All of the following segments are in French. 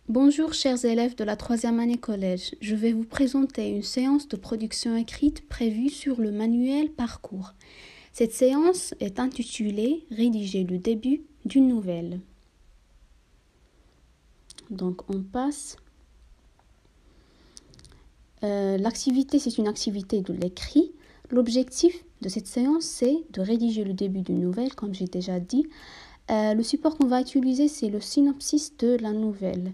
Bonjour chers élèves de la troisième année collège, je vais vous présenter une séance de production écrite prévue sur le manuel Parcours. Cette séance est intitulée « Rédiger le début d'une nouvelle ». Donc on passe. L'activité, c'est une activité de l'écrit. L'objectif de cette séance, c'est de rédiger le début d'une nouvelle, comme j'ai déjà dit. Le support qu'on va utiliser, c'est le synopsis de la nouvelle.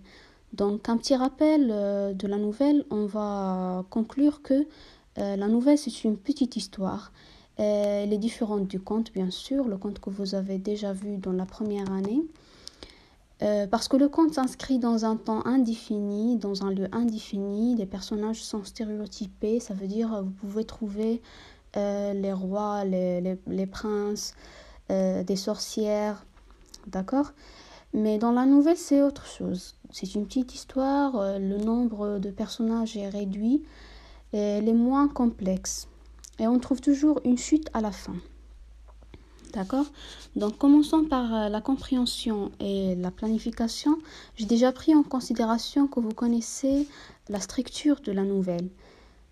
Donc, un petit rappel de la nouvelle, on va conclure que la nouvelle, c'est une petite histoire. Elle est différente du conte, bien sûr, le conte que vous avez déjà vu dans la première année. Parce que le conte s'inscrit dans un temps indéfini, dans un lieu indéfini, les personnages sont stéréotypés, ça veut dire vous pouvez trouver les rois, les princes, des sorcières, d'accord ? Mais dans la nouvelle, c'est autre chose. C'est une petite histoire, le nombre de personnages est réduit, et elle est moins complexe. Et on trouve toujours une chute à la fin. D'accord ? Donc, commençons par la compréhension et la planification. J'ai déjà pris en considération que vous connaissez la structure de la nouvelle.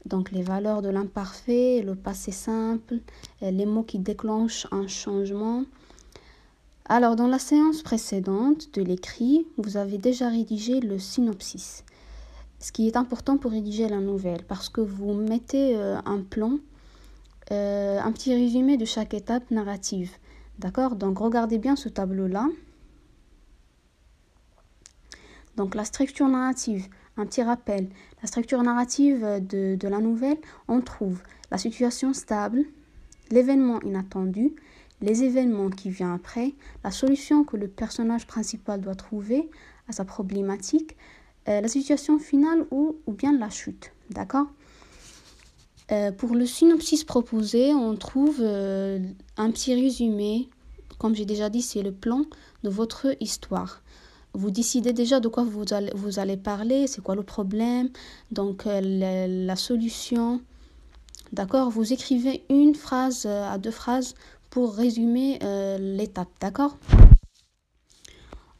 Donc, les valeurs de l'imparfait, le passé simple, les mots qui déclenchent un changement. Alors, dans la séance précédente de l'écrit, vous avez déjà rédigé le synopsis. Ce qui est important pour rédiger la nouvelle, parce que vous mettez un plan, un petit résumé de chaque étape narrative. D'accord ? Donc, regardez bien ce tableau-là. Donc, la structure narrative, un petit rappel. La structure narrative de la nouvelle, on trouve la situation stable, l'événement inattendu, les événements qui viennent après, la solution que le personnage principal doit trouver à sa problématique, la situation finale ou bien la chute. D'accord ? Pour le synopsis proposé, on trouve un petit résumé. Comme j'ai déjà dit, c'est le plan de votre histoire. Vous décidez déjà de quoi vous allez parler, c'est quoi le problème, donc la solution. D'accord ? Vous écrivez une phrase à deux phrases pour résumer l'étape. D'accord ?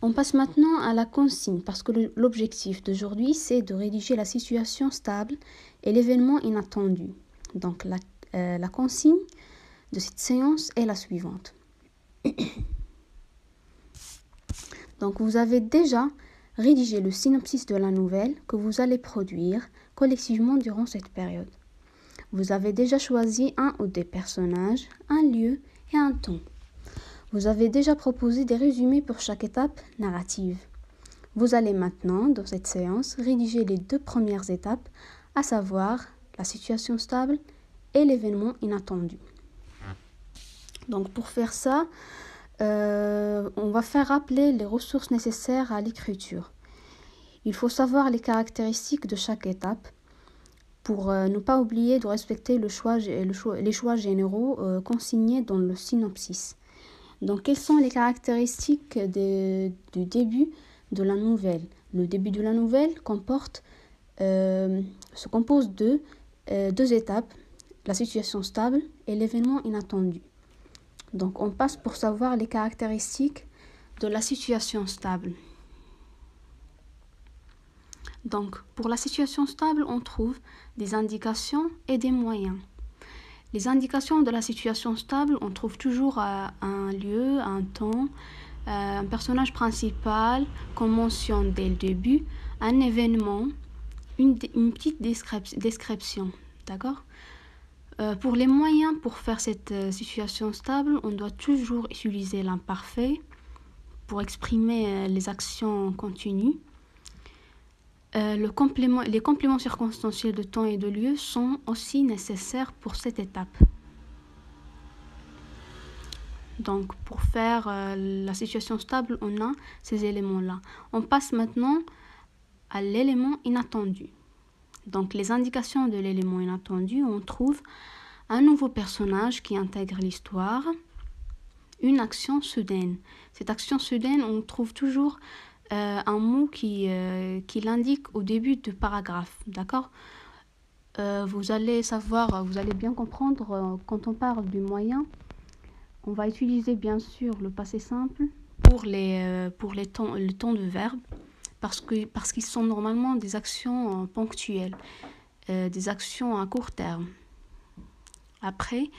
On passe maintenant à la consigne, parce que l'objectif d'aujourd'hui, c'est de rédiger la situation stable et l'événement inattendu. Donc, la consigne de cette séance est la suivante. Donc, vous avez déjà rédigé le synopsis de la nouvelle que vous allez produire collectivement durant cette période. Vous avez déjà choisi un ou des personnages, un lieu et un ton. Vous avez déjà proposé des résumés pour chaque étape narrative. Vous allez maintenant, dans cette séance, rédiger les deux premières étapes, à savoir la situation stable et l'événement inattendu. Donc pour faire ça, on va faire rappeler les ressources nécessaires à l'écriture. Il faut savoir les caractéristiques de chaque étape pour ne pas oublier de respecter les choix généraux consignés dans le synopsis. Donc, quelles sont les caractéristiques du début de la nouvelle ? Le début de la nouvelle se compose de deux étapes, la situation stable et l'événement inattendu. Donc, on passe pour savoir les caractéristiques de la situation stable. Donc, pour la situation stable, on trouve des indications et des moyens. Les indications de la situation stable, on trouve toujours un lieu, un temps, un personnage principal qu'on mentionne dès le début, un événement, une petite description. D'accord ? Pour les moyens pour faire cette situation stable, on doit toujours utiliser l'imparfait pour exprimer les actions continues. Les compléments circonstanciels de temps et de lieu sont aussi nécessaires pour cette étape. Donc, pour faire la situation stable, on a ces éléments-là. On passe maintenant à l'élément inattendu. Donc, les indications de l'élément inattendu, on trouve un nouveau personnage qui intègre l'histoire, une action soudaine. Cette action soudaine, on trouve toujours un mot qui l'indique au début du paragraphe, d'accord ? Vous allez bien comprendre quand on parle du moyen. On va utiliser bien sûr le passé simple pour le temps de verbe, parce qu'ils sont normalement des actions ponctuelles, des actions à court terme. Après,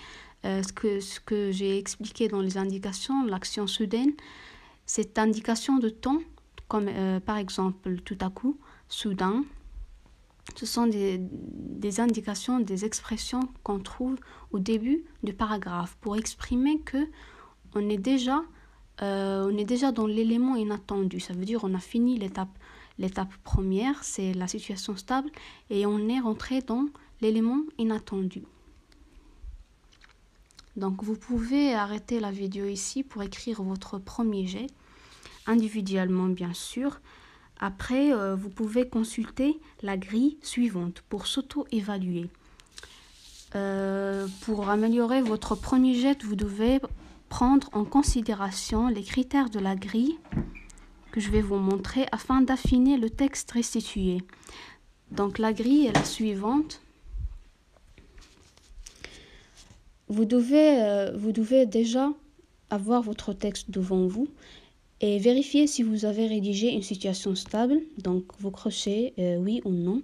ce que j'ai expliqué dans les indications, l'action soudaine, cette indication de temps, comme par exemple tout à coup, soudain, ce sont des indications, des expressions qu'on trouve au début du paragraphe pour exprimer que on est déjà dans l'élément inattendu. Ça veut dire qu'on a fini l'étape première, c'est la situation stable, et on est rentré dans l'élément inattendu. Donc vous pouvez arrêter la vidéo ici pour écrire votre premier jet, individuellement bien sûr. Après, vous pouvez consulter la grille suivante pour s'auto-évaluer. Pour améliorer votre premier jet, vous devez prendre en considération les critères de la grille que je vais vous montrer afin d'affiner le texte restitué. Donc la grille est la suivante. Vous devez déjà avoir votre texte devant vous et vérifier si vous avez rédigé une situation stable. Donc vous crochez oui ou non.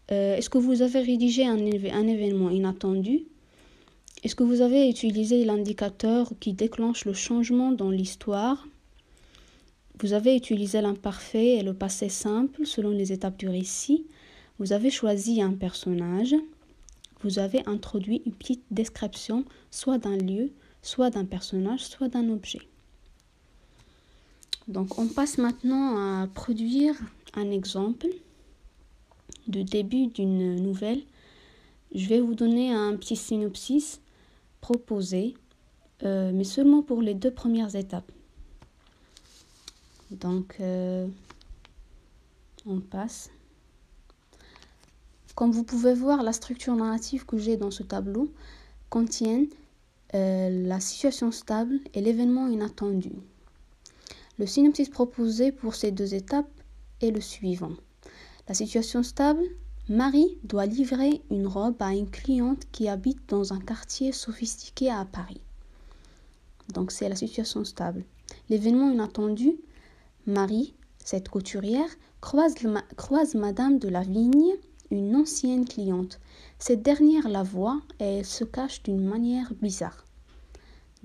Est-ce que vous avez rédigé un événement inattendu? Est-ce que vous avez utilisé l'indicateur qui déclenche le changement dans l'histoire? Vous avez utilisé l'imparfait et le passé simple selon les étapes du récit. Vous avez choisi un personnage. Vous avez introduit une petite description soit d'un lieu, soit d'un personnage, soit d'un objet. Donc on passe maintenant à produire un exemple de début d'une nouvelle. Je vais vous donner un petit synopsis proposé, mais seulement pour les 2 premières étapes. Donc, on passe. Comme vous pouvez voir, la structure narrative que j'ai dans ce tableau contient la situation stable et l'événement inattendu. Le synopsis proposé pour ces 2 étapes est le suivant. La situation stable, Marie doit livrer une robe à une cliente qui habite dans un quartier sophistiqué à Paris. Donc c'est la situation stable. L'événement inattendu, Marie, cette couturière, croise Madame de Lavigne, une ancienne cliente. Cette dernière la voit et elle se cache d'une manière bizarre.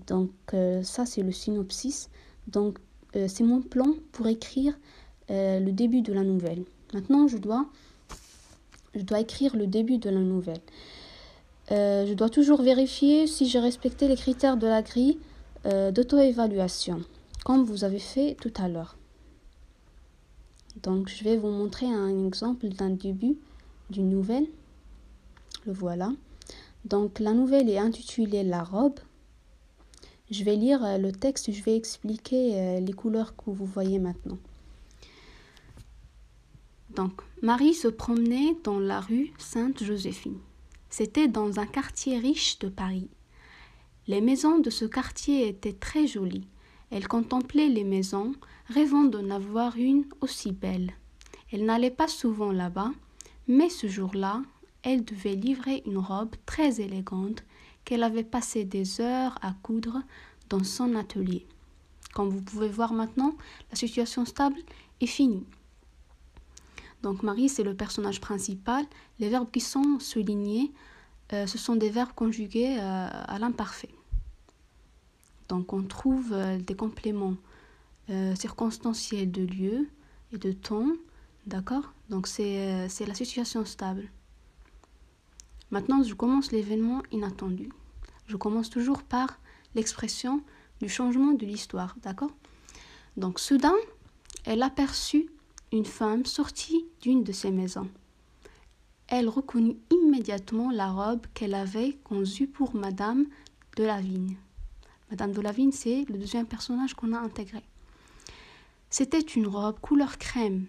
Donc ça c'est le synopsis. Donc c'est mon plan pour écrire le début de la nouvelle. Maintenant je dois écrire le début de la nouvelle. Je dois toujours vérifier si j'ai respecté les critères de la grille d'auto-évaluation, comme vous avez fait tout à l'heure. Donc je vais vous montrer un exemple d'un début d'une nouvelle. Le voilà. Donc la nouvelle est intitulée La robe. Je vais lire le texte, je vais expliquer les couleurs que vous voyez maintenant. Donc, Marie se promenait dans la rue Sainte-Joséphine. C'était dans un quartier riche de Paris. Les maisons de ce quartier étaient très jolies. Elle contemplait les maisons, rêvant d'en avoir une aussi belle. Elle n'allait pas souvent là-bas, mais ce jour-là, elle devait livrer une robe très élégante qu'elle avait passé des heures à coudre dans son atelier. Comme vous pouvez voir maintenant, la situation stable est finie. Donc Marie, c'est le personnage principal. Les verbes qui sont soulignés, ce sont des verbes conjugués à l'imparfait. Donc on trouve des compléments circonstanciels de lieu et de temps. D'accord? Donc c'est la situation stable. Maintenant, je commence l'événement inattendu. Je commence toujours par l'expression du changement de l'histoire. D'accord? Donc soudain, elle aperçut une femme sortie d'une de ces maisons. Elle reconnut immédiatement la robe qu'elle avait conçue pour Madame de Lavigne. Madame de Lavigne, c'est le deuxième personnage qu'on a intégré. C'était une robe couleur crème.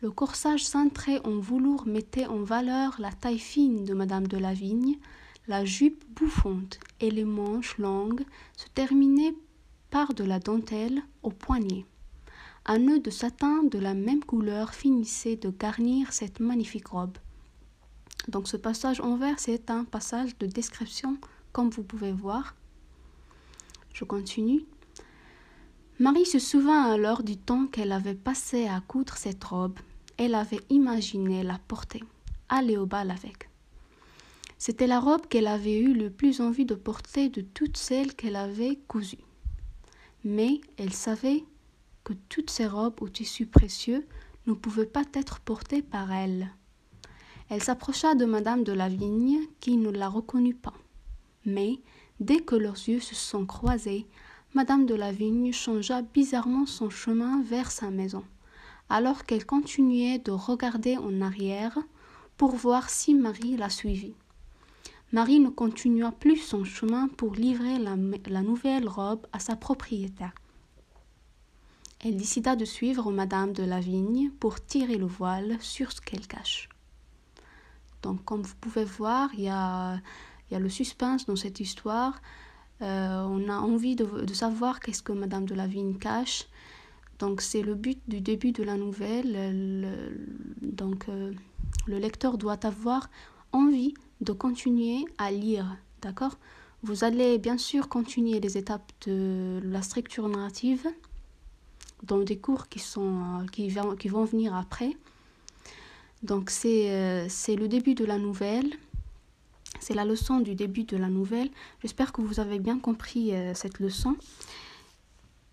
Le corsage cintré en velours mettait en valeur la taille fine de Madame de Lavigne. La jupe bouffante et les manches longues se terminaient par de la dentelle au poignet. Un nœud de satin de la même couleur finissait de garnir cette magnifique robe. Donc ce passage en vert, c'est un passage de description, comme vous pouvez voir. Je continue. Marie se souvint alors du temps qu'elle avait passé à coudre cette robe. Elle avait imaginé la porter, aller au bal avec. C'était la robe qu'elle avait eu le plus envie de porter de toutes celles qu'elle avait cousues. Mais elle savait que toutes ces robes aux tissus précieux ne pouvaient pas être portées par elle. Elle s'approcha de Madame de Lavigne, qui ne la reconnut pas. Mais, dès que leurs yeux se sont croisés, Madame de Lavigne changea bizarrement son chemin vers sa maison, alors qu'elle continuait de regarder en arrière pour voir si Marie la suivit. Marie ne continua plus son chemin pour livrer la nouvelle robe à sa propriétaire. Elle décida de suivre Madame de Lavigne pour tirer le voile sur ce qu'elle cache. Donc, comme vous pouvez voir, il y a le suspense dans cette histoire. On a envie de savoir qu'est-ce que Madame de Lavigne cache. Donc, c'est le but du début de la nouvelle. Le lecteur doit avoir envie de continuer à lire, d'accord? Vous allez bien sûr continuer les étapes de la structure narrative dans des cours qui vont venir après. Donc, c'est le début de la nouvelle. C'est la leçon du début de la nouvelle. J'espère que vous avez bien compris cette leçon.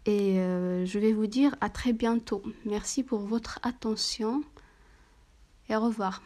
Et je vais vous dire à très bientôt. Merci pour votre attention et au revoir.